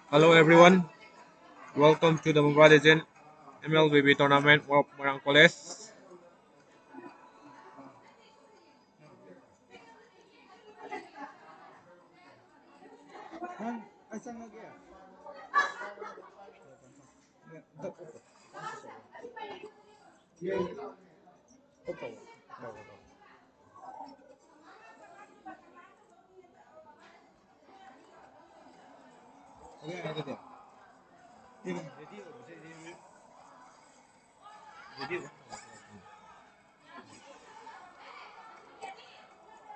Hello everyone, welcome to the Mobile Legends MLBB tournament of Marang College.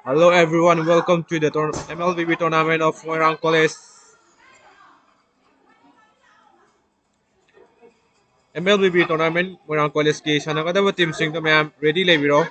Hello everyone, welcome to the MLBB tournament of Marang College. MLBB tournament Marang College की सानगदब team Singh तो ma'am ready लेबिरो.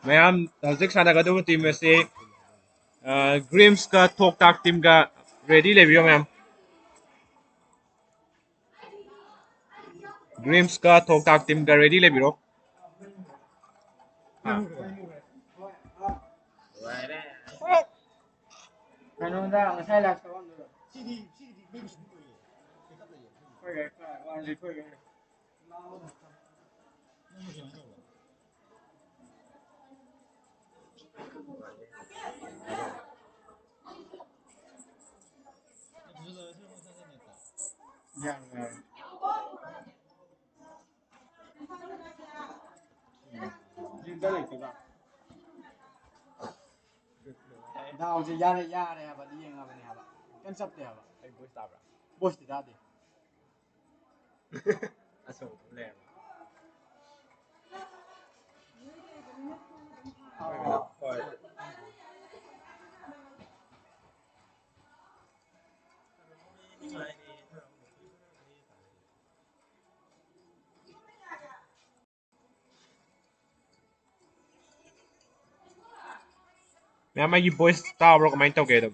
Ma'am हजिक सानगदब team में से ग्रीम्स का थोक टाक team का ready लेबिरो ma'am. ग्रीम्स का थोक टाक team का ready लेबिरो. मैम मैं ये boys ताबरो कमेंट तो के दो.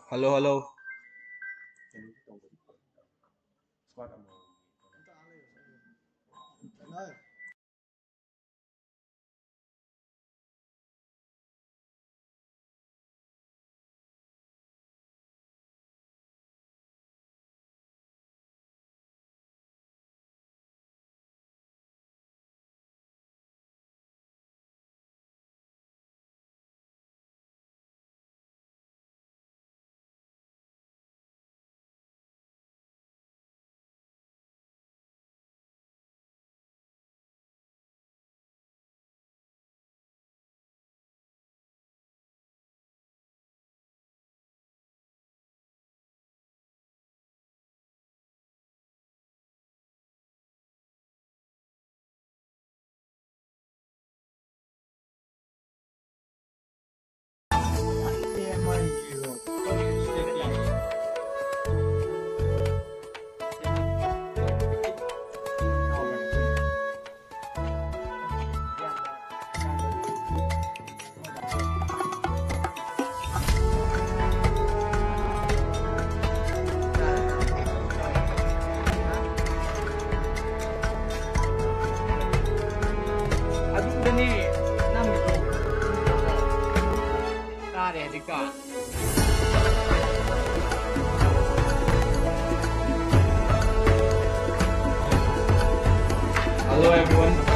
Hello hello. Jessica. Hello everyone.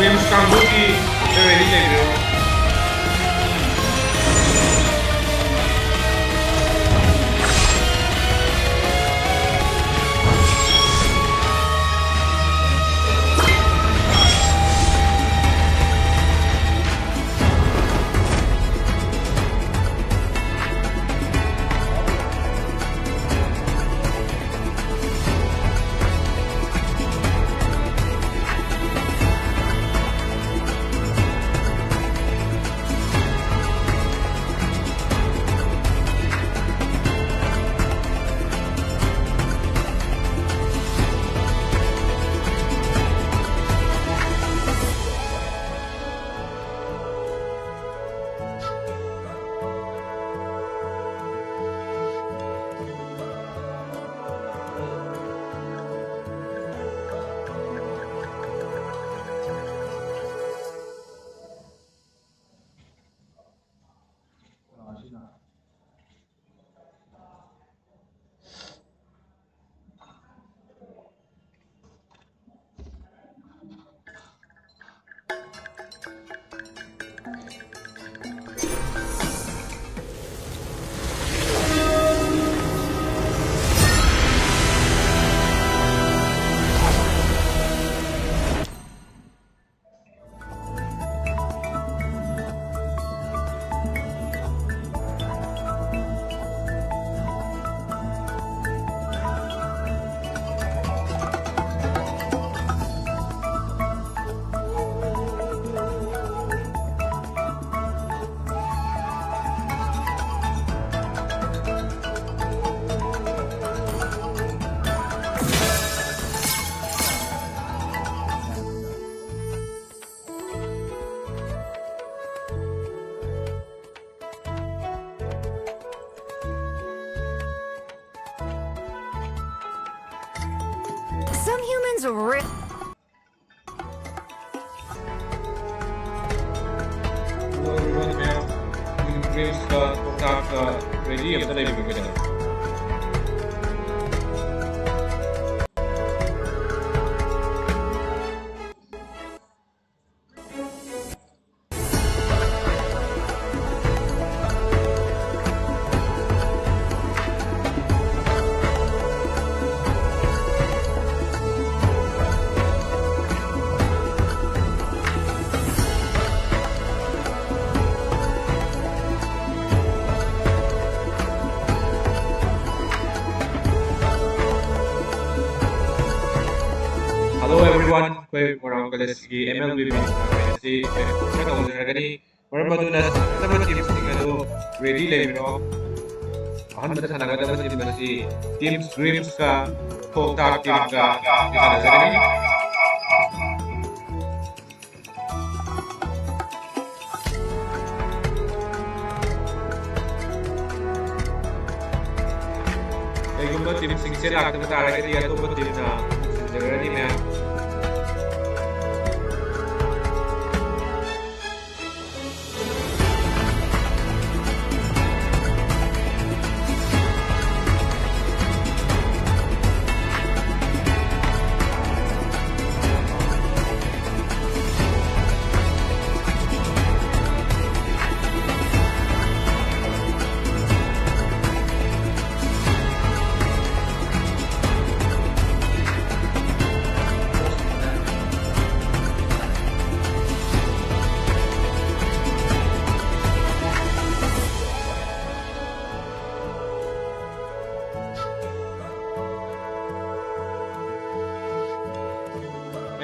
James Kambuki very late. Someone's real. Hello everyone, ma'am. Dreams talk ready after I begin. Hello everyone, koi morang kalas gi MLB si sa ka ujar gani maram baduna sa team sing ado ready le mino ahan bata sana ga da team si teams dreams ka thok tak team ka isa na gani ay gumba team sing sila ka ta ra gani ato ba team na jagani me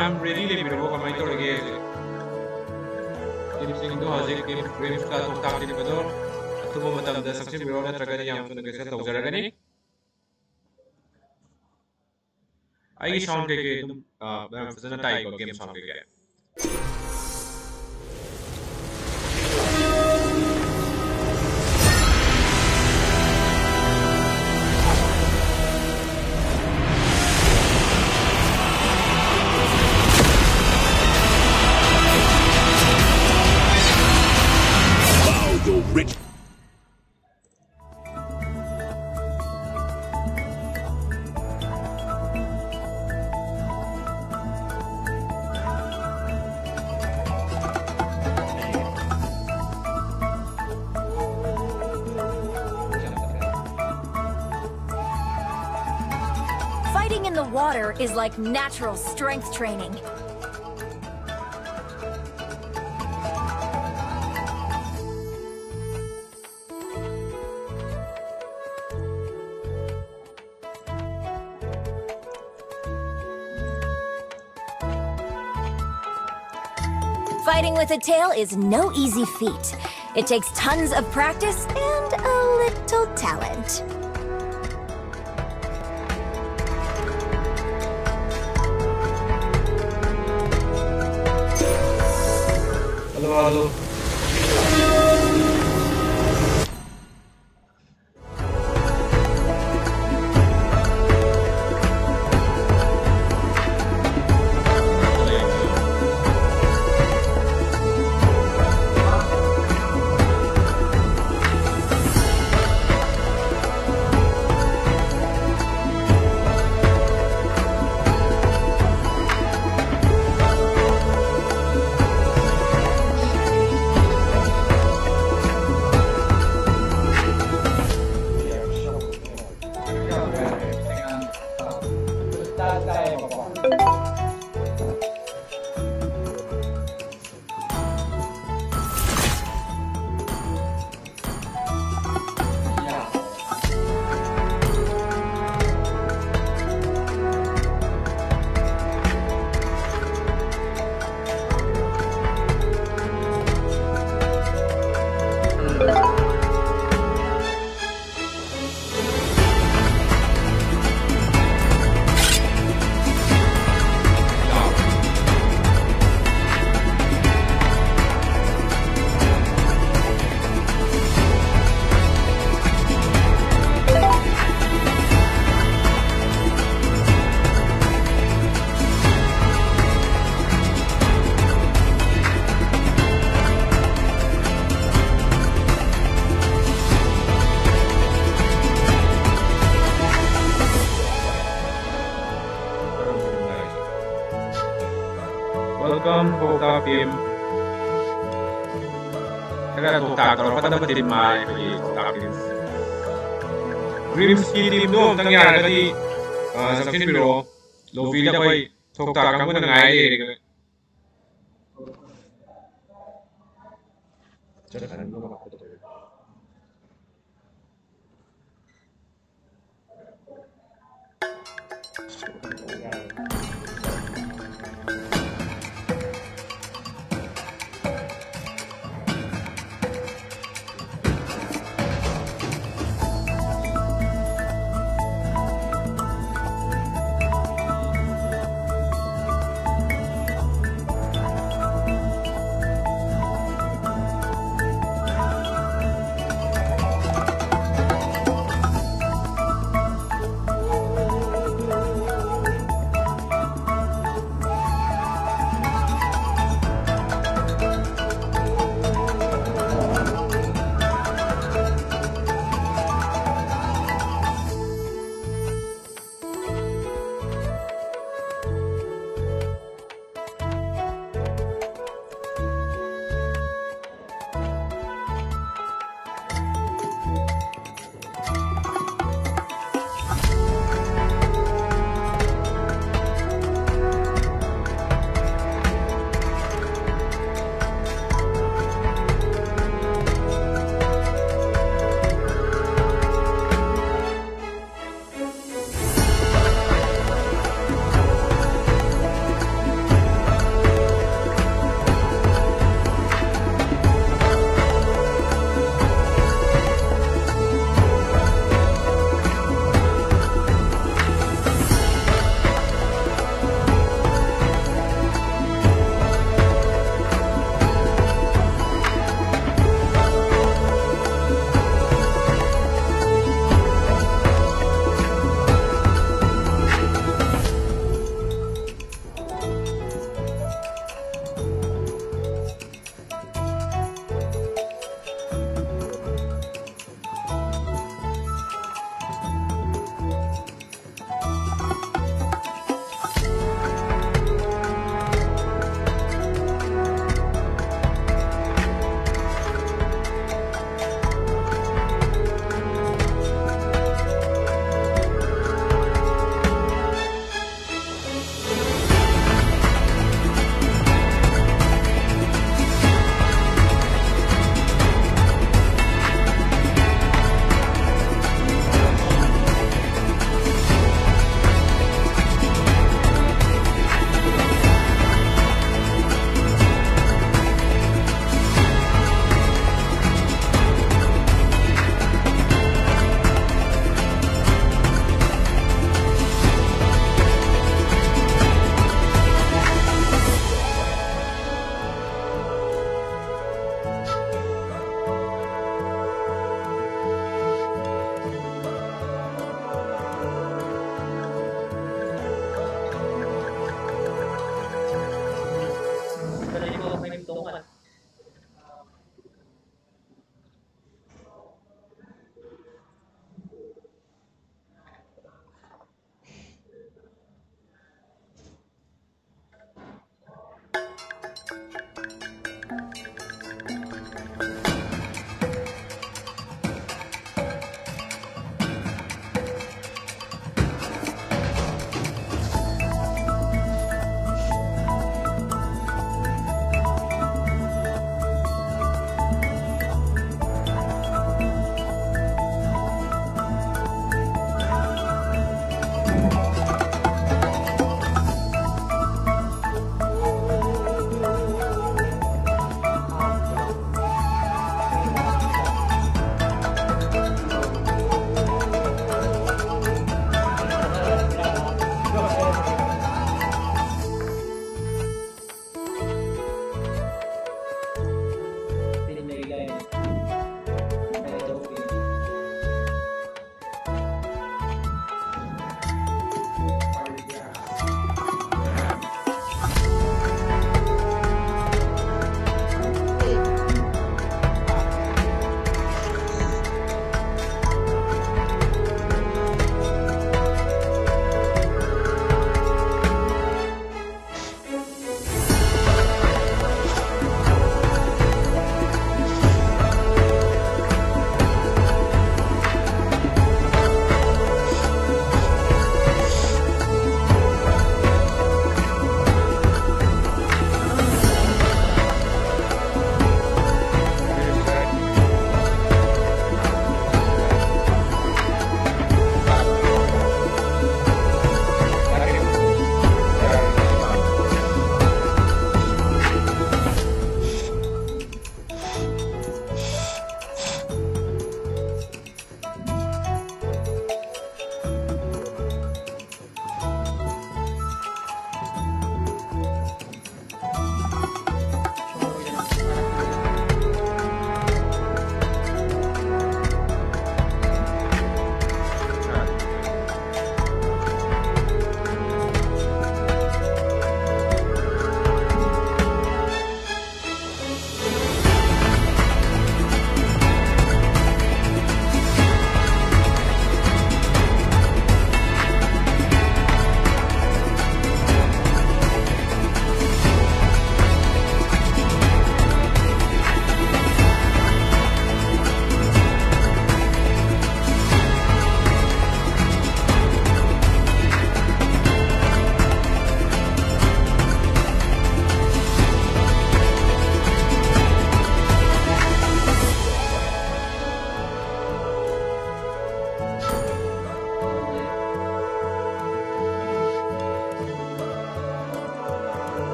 I'm ready to be able to make it again. Team sing do hazik team dreams ka thok tak team kador atubo matam da sakse biro na tragani yam to nagasa to jaragani ai sound ke tum fazana tai ko game sound ke Rich. Fighting in the water is like natural strength training. Fighting with a tail is no easy feat. It takes tons of practice and a little talent. hello Kaya tukak kalau kata dapat tim mai ko tukak din. Grimsky team no nangyari tadi section biro Lovila ko ay tukak ang muna ngai ni. Jangan lupa aku tuh.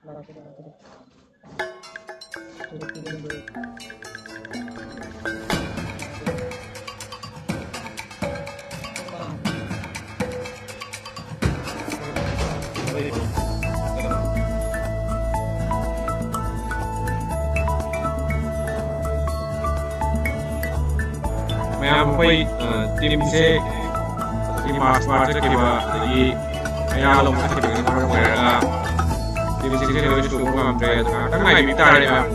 ꯃꯌꯥꯝ ꯑꯩꯈꯣꯏ ꯇꯤꯝꯁꯦ ꯃꯥꯔꯁ ꯆꯠꯈꯤꯕ ꯑꯗꯒꯤ ꯃꯌꯥꯂꯣꯝ ꯆꯠꯈꯤꯕꯒꯤ ꯃꯔꯝ ꯑꯣꯏꯔꯒ ꯇꯤꯝꯁꯤꯡꯁꯦ ꯂꯣꯏꯅ ꯁꯨꯕ ꯉꯝꯗ꯭ꯔꯦ ꯑꯗꯨ ꯉꯥꯏꯍꯥꯛꯇꯪ ꯉꯥꯏꯕꯤ ꯇꯥꯔꯦ ꯃꯌꯥꯝ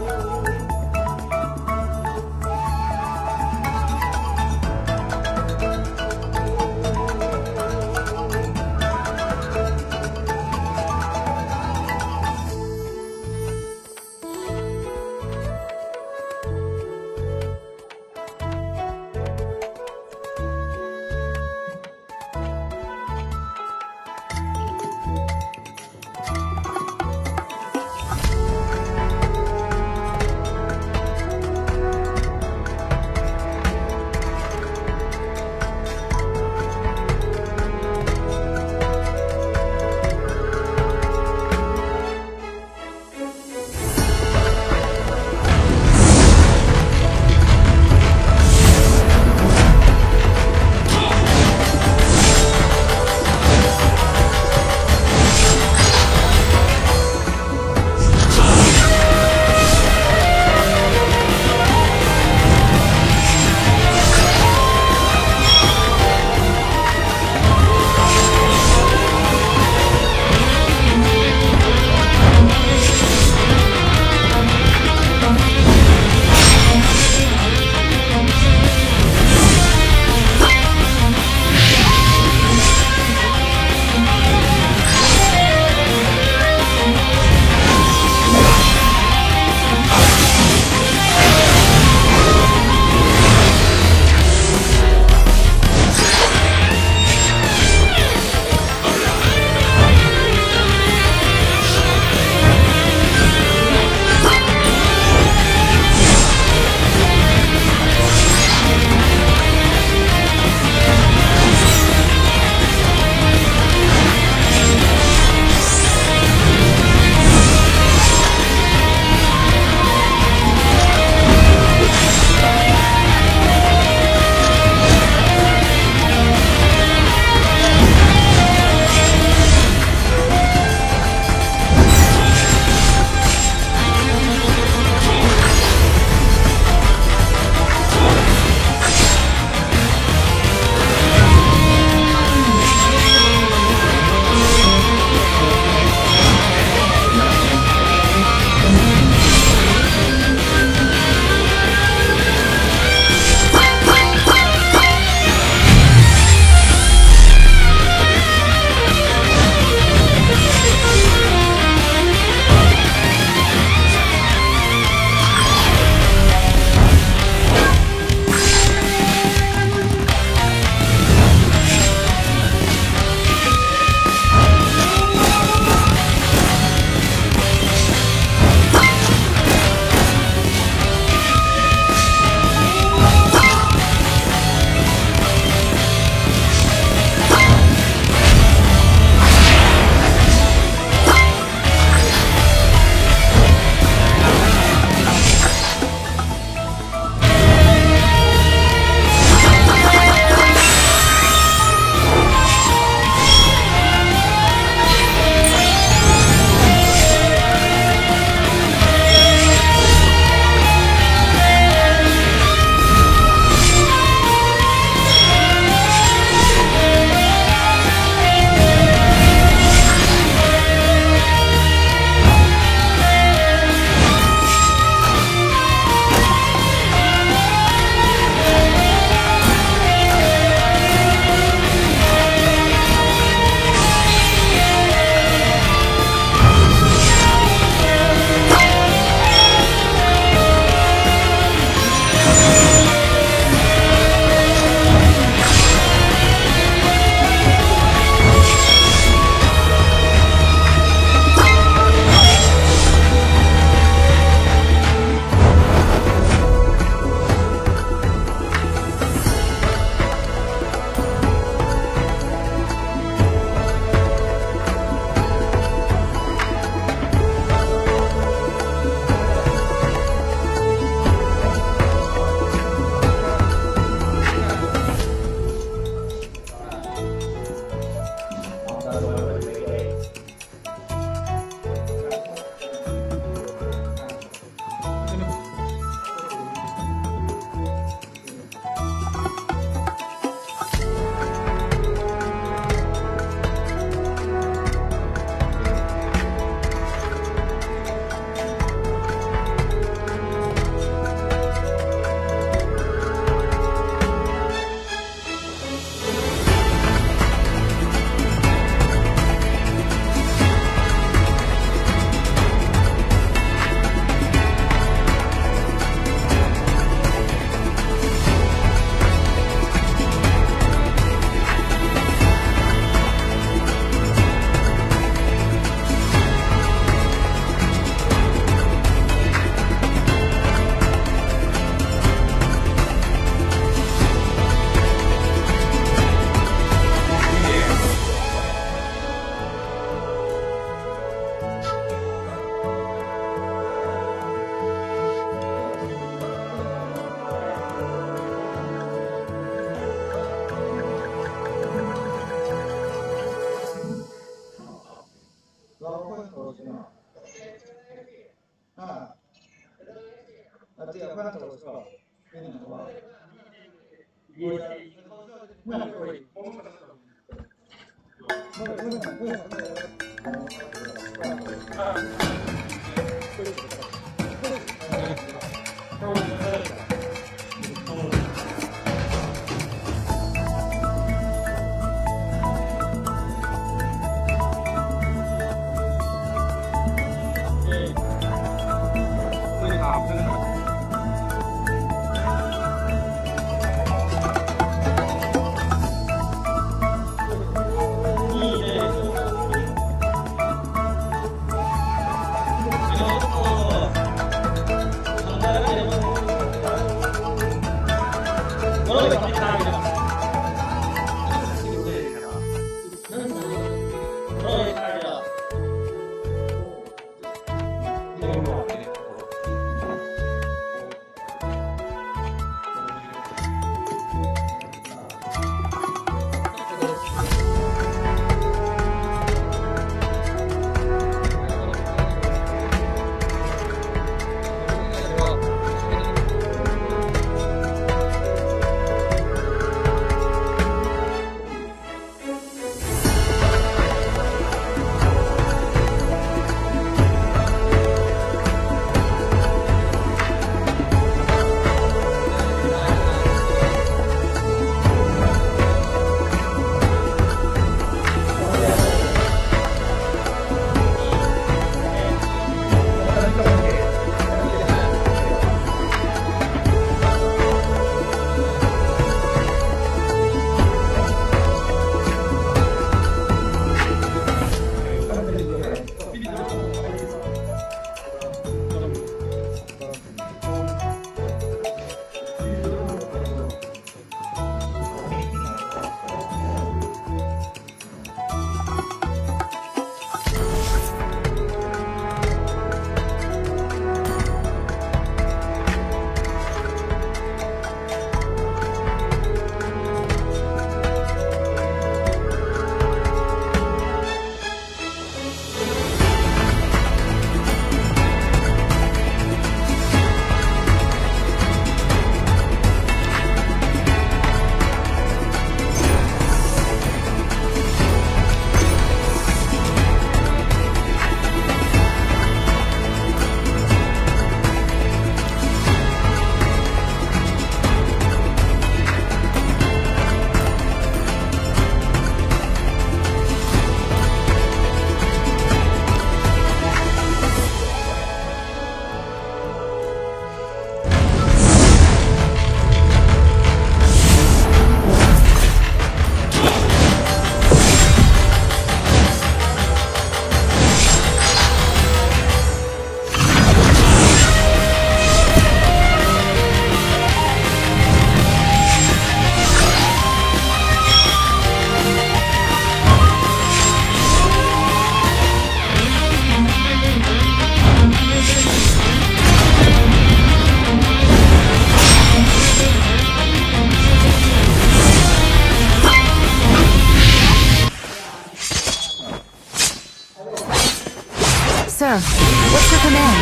Sir, what's your command?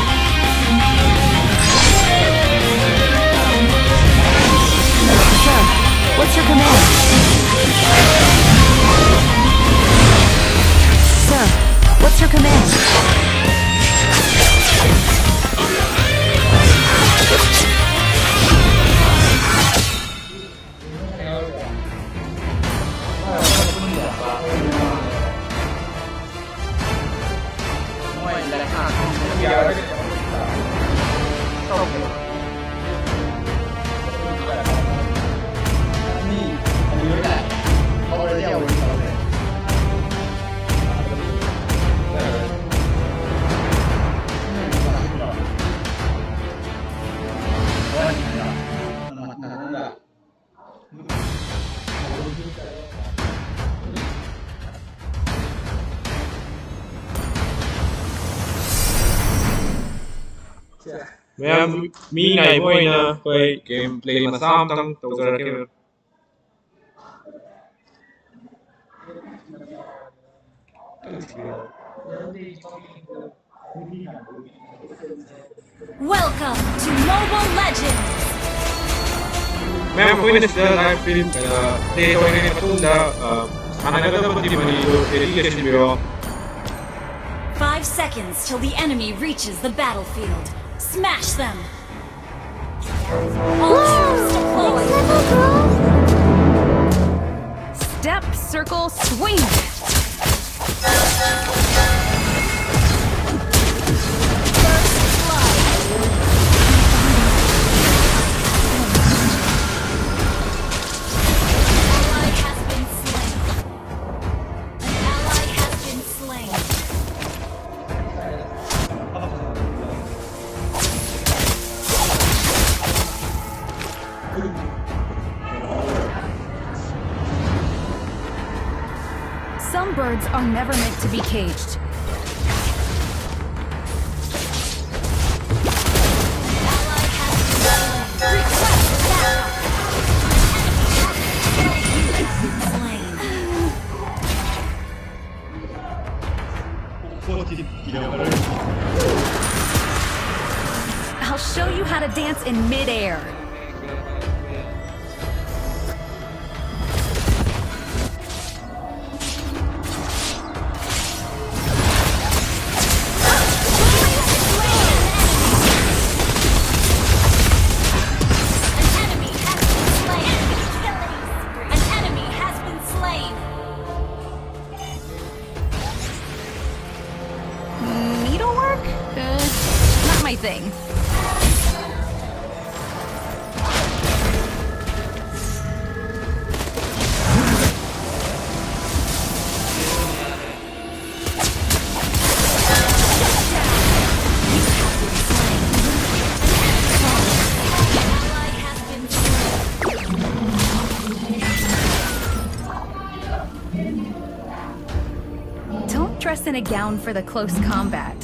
Sir, what's your command? Sir, what's your command? ꯃꯌꯥꯝ ꯃꯤ ꯉꯥꯏꯕ ꯑꯣꯏꯅ ꯑꯩꯈꯣꯏ ꯒꯦꯝ ꯄ꯭ꯂꯦ ꯃꯆꯥ ꯑꯃꯇꯪ ꯇꯧꯖꯔꯛꯀꯦ Welcome to Mobile Legends! Ma'am, ako yun na sila live stream kaya dito ay na matunda. Sana ka dapat di manido, jadi yes biro. 5 seconds till the enemy reaches the battlefield. Smash them! All troops deployed! Step, circle, swing! Ally has been slain. An ally has been slain. Some birds are never meant to be caged. Ally has been slain. Request backup. Slain. I'll show you how to dance in midair. An enemy has been slain. Needlework? Not my thing. Ally has been slain. Don't dress in a gown for the close combat.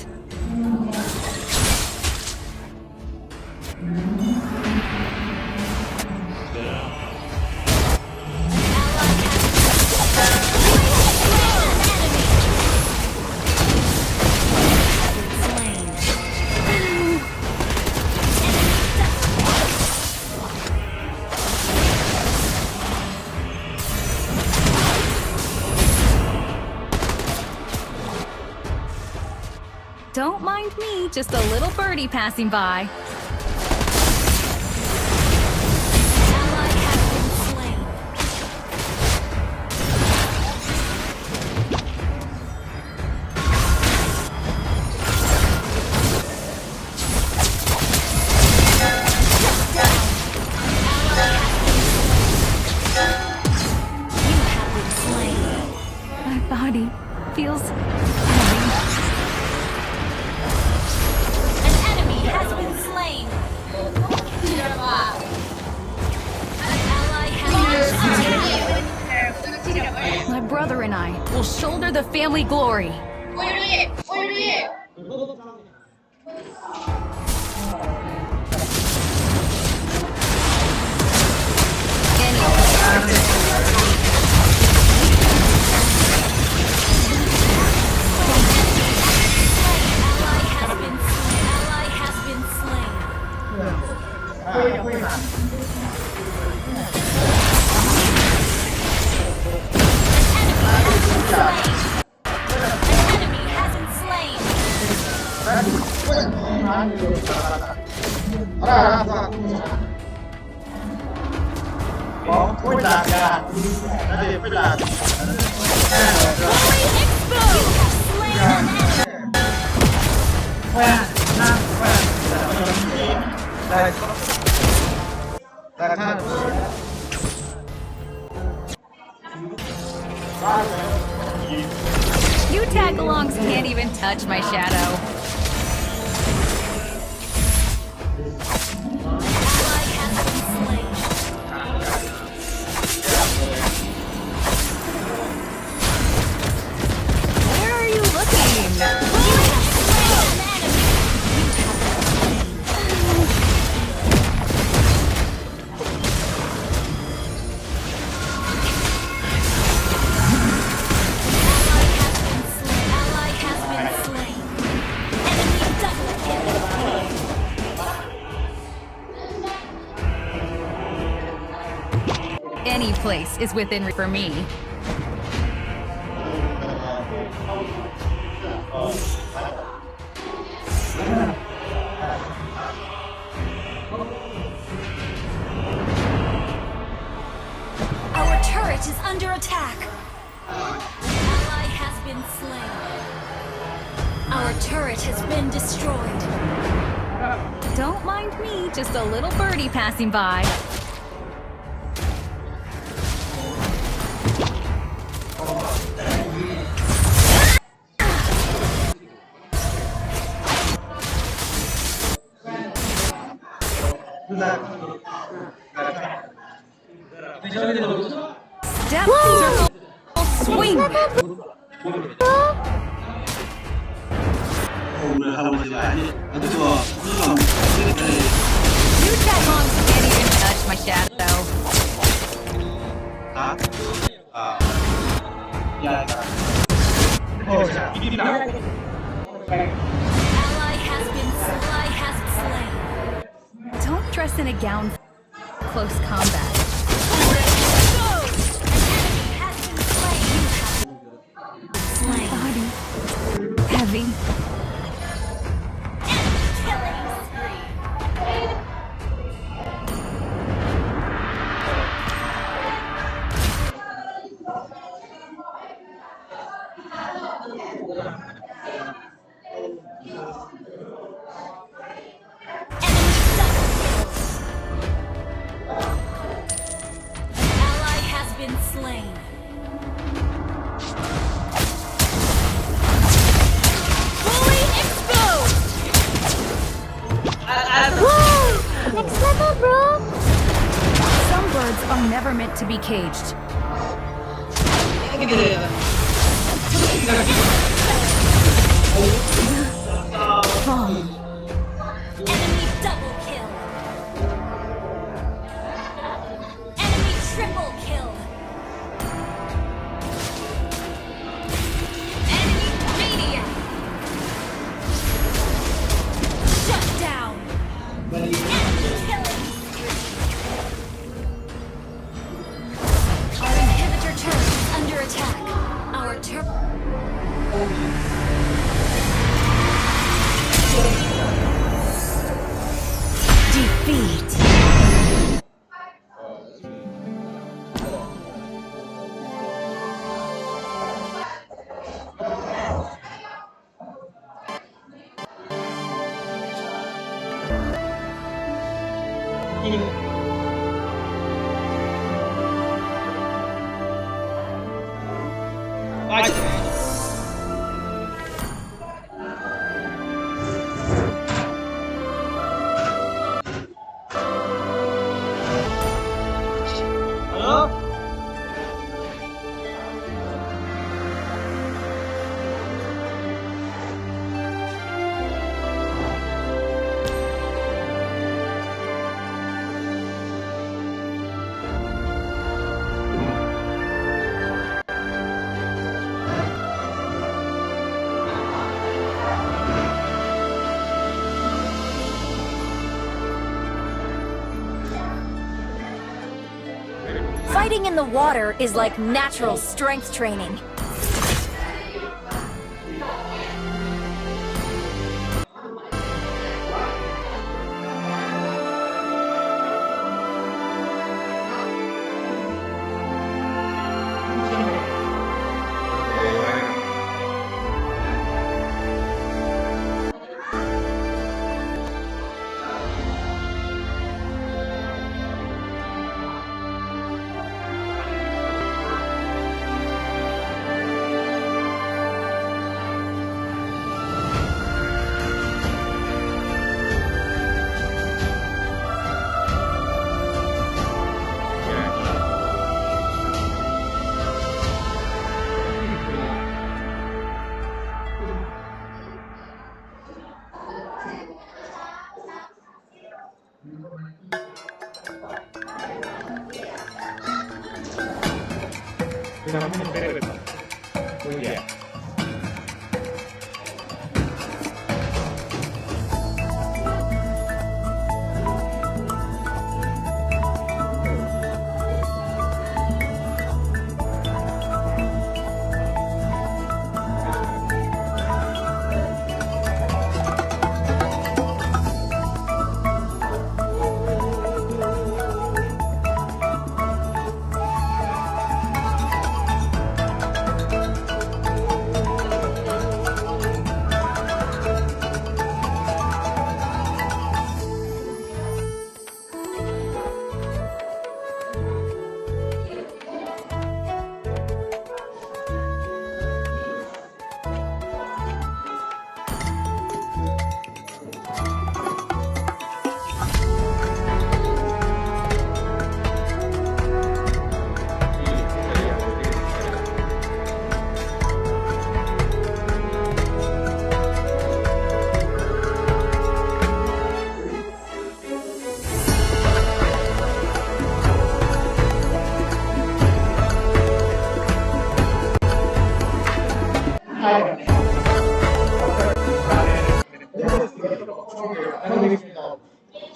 Don't mind me, just a little birdie passing by. Ally has been slain. You have been slain. My body feels An enemy has been slain. An ally has been slain. My brother and I will shoulder the family glory. Ally has been slain. Ally has been slain. An enemy has been slain. Slain an enemy. You tag-alongs can't even touch my shadow. Ally has been slain. Where are you looking? You have slain an enemy. Ally has been slain. Ally has been is within reach for me. Our turret is under attack. Ally has been slain. Our turret has been destroyed. Don't mind me, just a little birdie passing by. Step, circle, swing! You Tadmongs can't even touch my shadow. Ally has been slain. Don't dress in a gown for close combat. Body heavy. Ally has been slain. Fully exposed. Next level, bro! Some birds are never meant to be caged. Enemy double kill. Enemy triple kill. Enemy maniac. Shut down. Enemy killing. Our inhibitor turret is under attack. Our defeat. Fighting in the water is like natural strength training. Muy bien.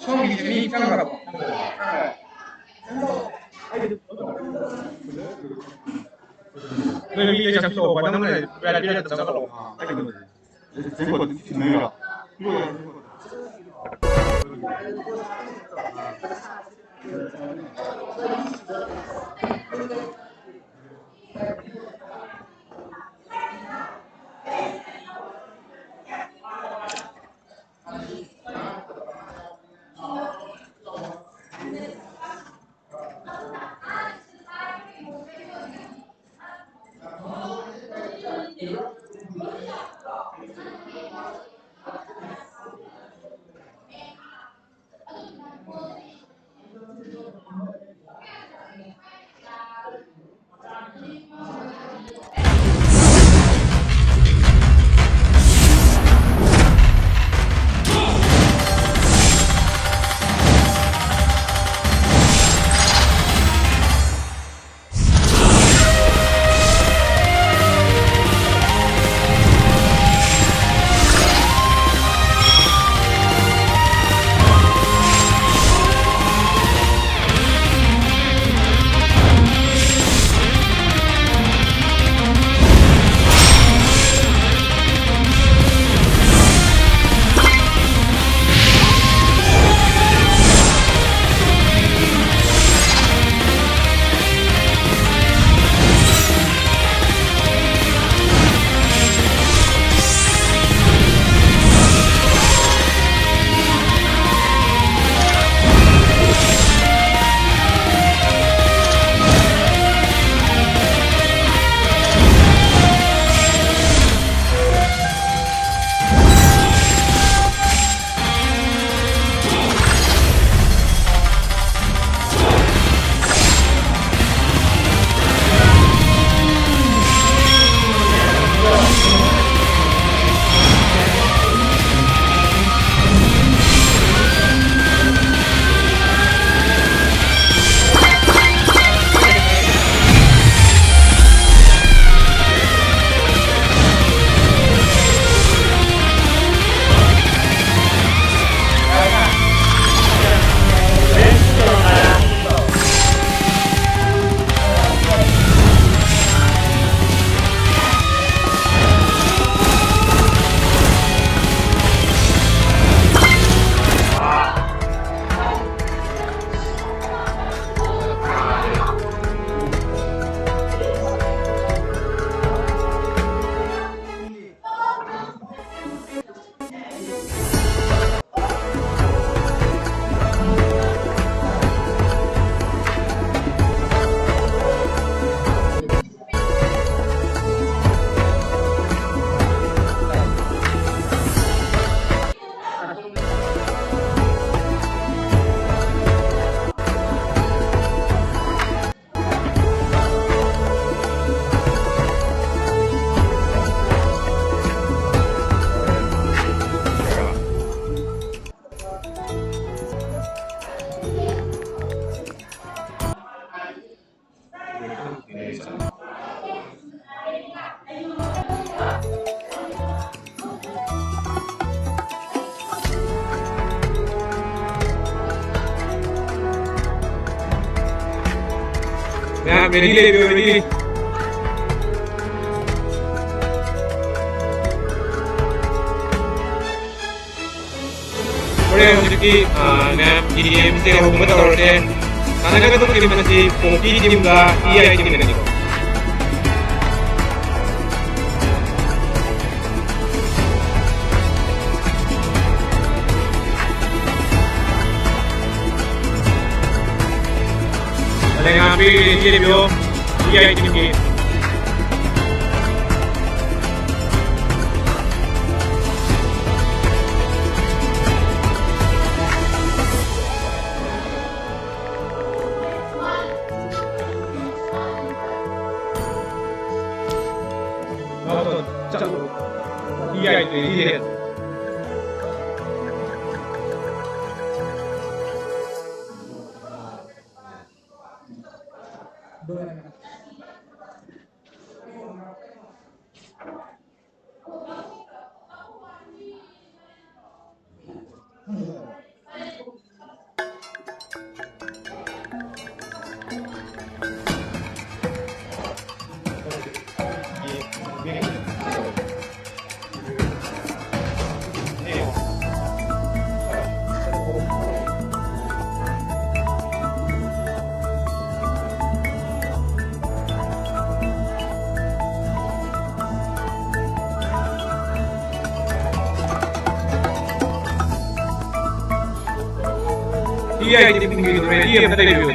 처음 이름이 짱가라고. 왜 위에 잡히고 바닥에 왜 이래도 짱가라고. 된거 느끼시네요. Nah, ready le ready. Boleh sedikit, nah ini mesti kamu buat orangnya. Karena kan tuh tim masih kopi tim dah, iya tim ini. Ada ngambil ini dia, iya tim ini. Iya itu dia. Iya, jadi pinggir medium tadi dulu.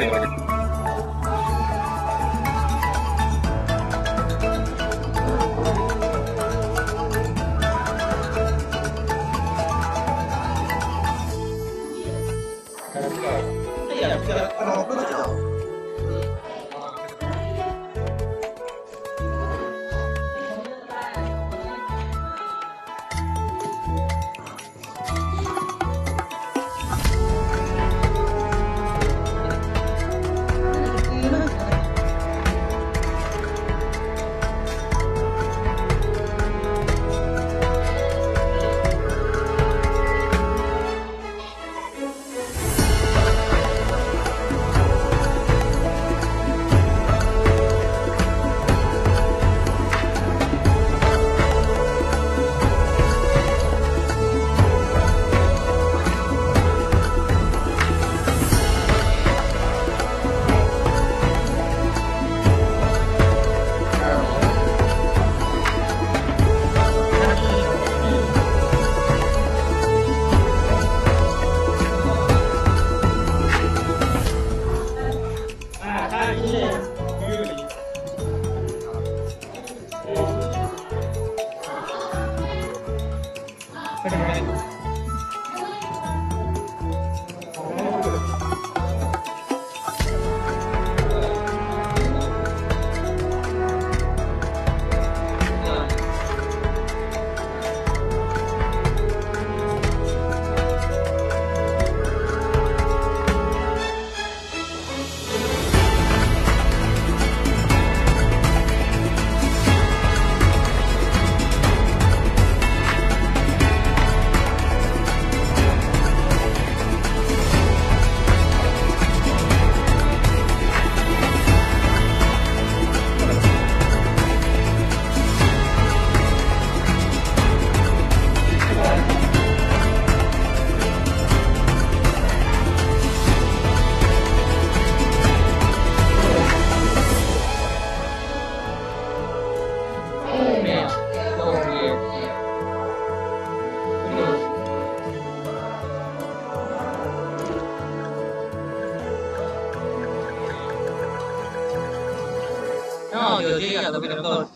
Iya, tapi betul.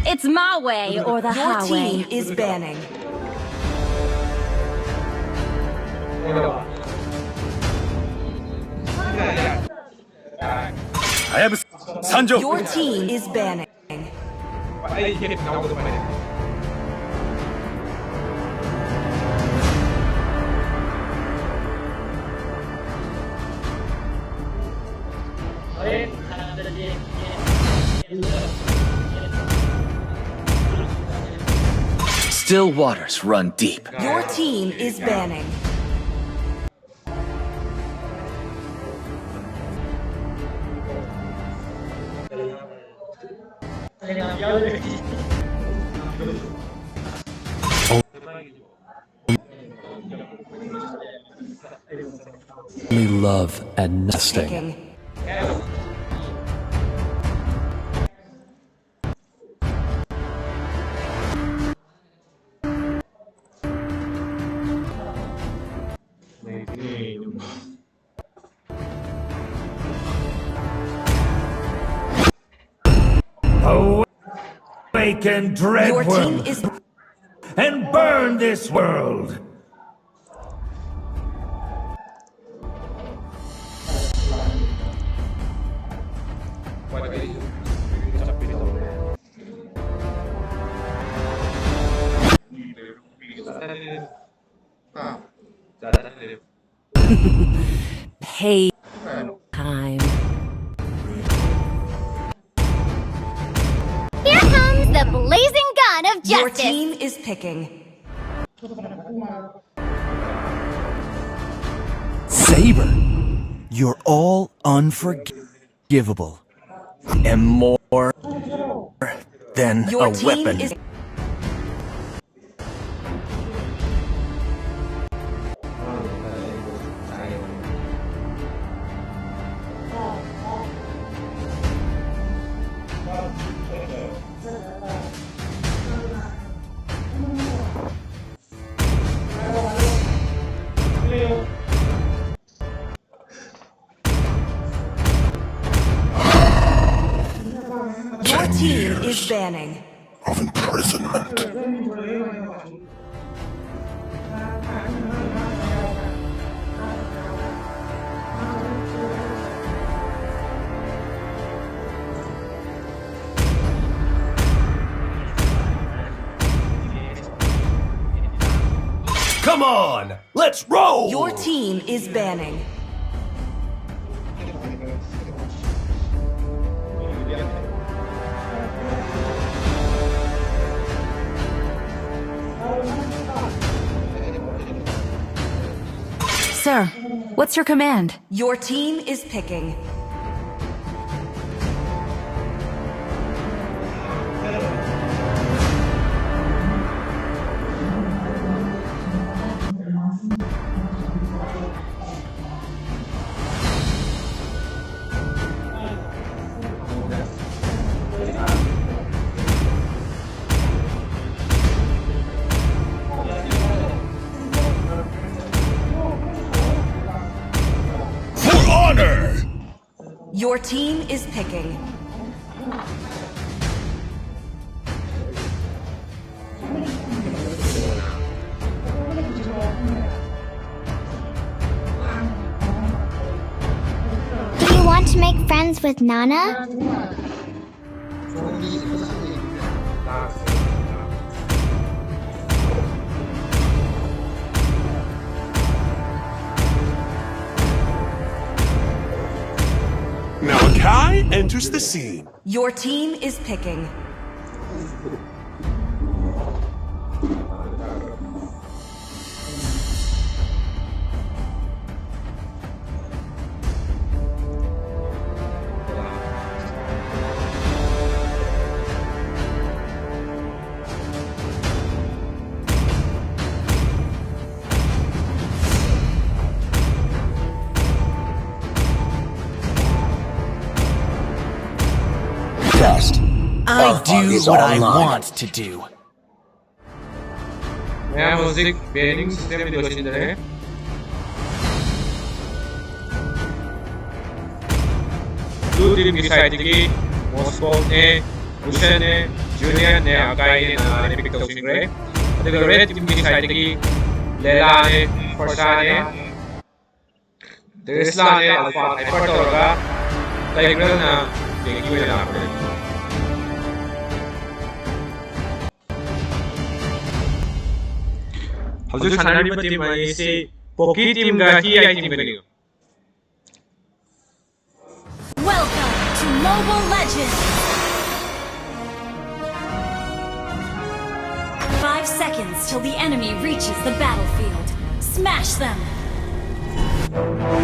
It's my way or the Your highway. team is banning. Your team is banning. Ay, hirip na ako Still waters run deep. Your team is banning. Only love and nesting. Picking. Awaken Your team Dreadworm is and burn this world! pay time. Here comes the blazing gun of Your justice. team is picking. Saber, you're all unforgivable. And more than Your a team weapon. is Your team is banning. Of imprisonment. Come on! Let's roll! Your team is banning. Sir, what's your command? Your team is picking. For honor! Your team is picking. Do you want to make friends with Nana? Now Kai enters the scene. Your team is picking. I do what I want to do. नया music bearing system में दोषिंदर है blue team की side की Moscow ने रुशन ने junior ने आकाई ने pick तौसिंगरे अदुगा red team की साइड की लेला ने फरसा ने देसला ने अल्फा हाइपर तौरगा टाइगर ना देखी हुई ना पड़े हजूर सानारी पर टीम आई से पोकी टीम का ही आई टीम बनेगा Welcome to Mobile Legends! 5 seconds. seconds till the enemy reaches the battlefield. Smash them!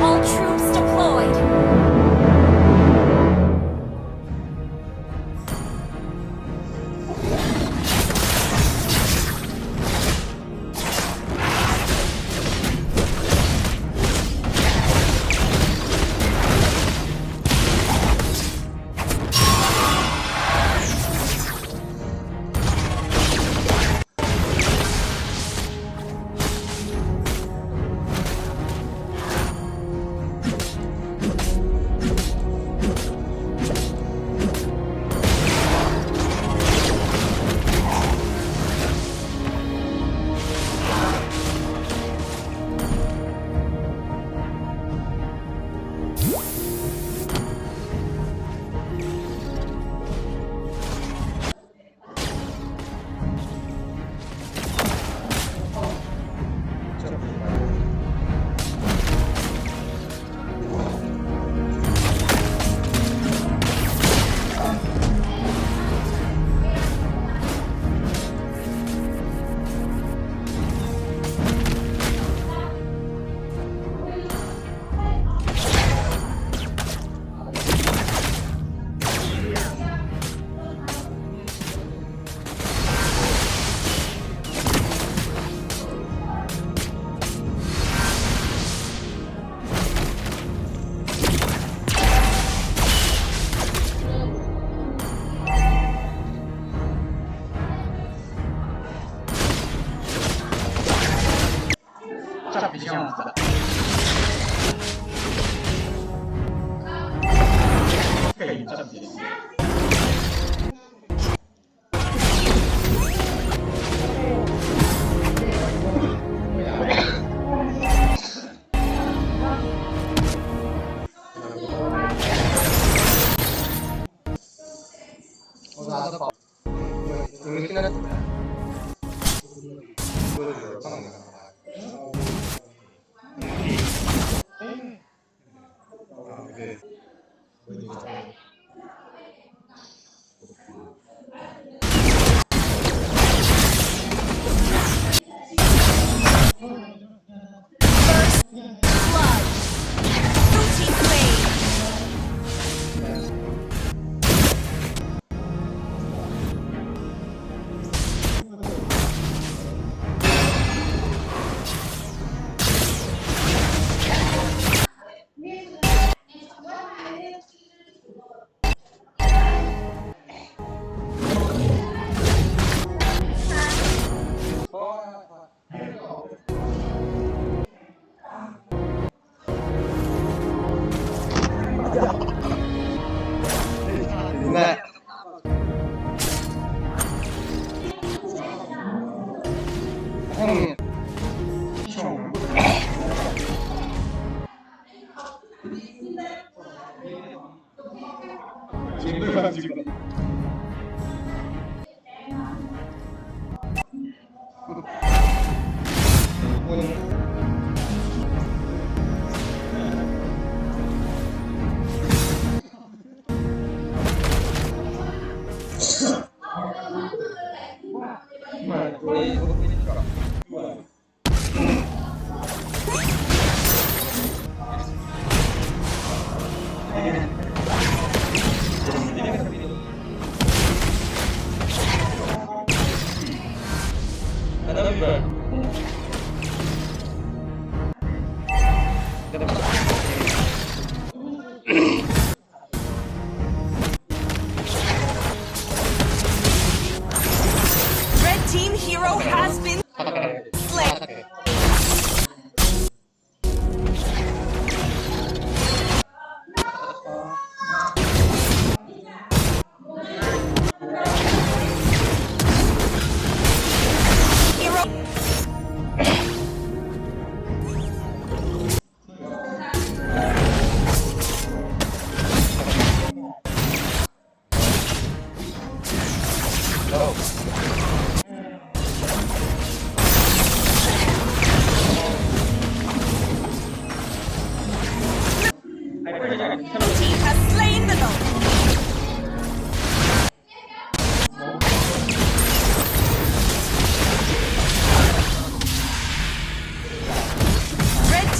All troops deployed!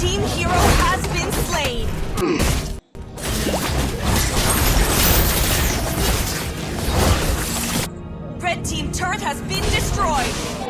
team hero has been slain. Red team turret has been destroyed.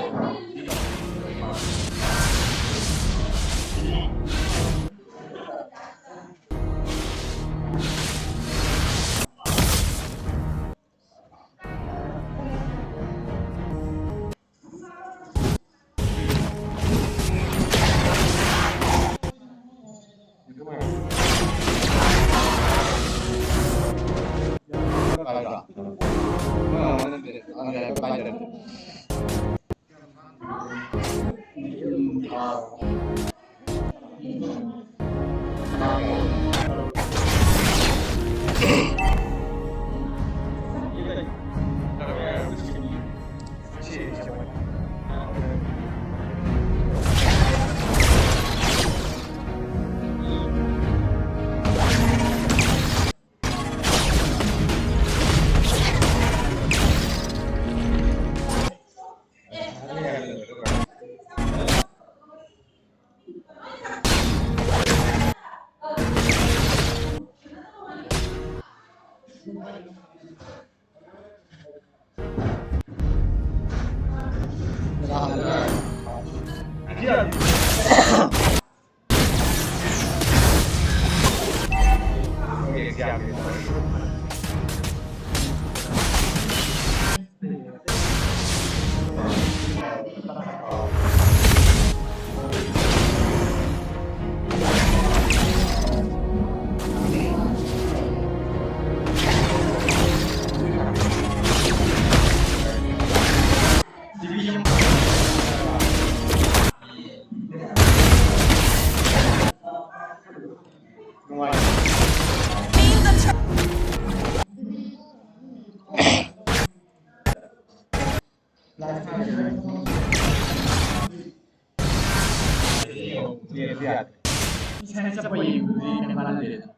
Senza poi così che ne va a vedere.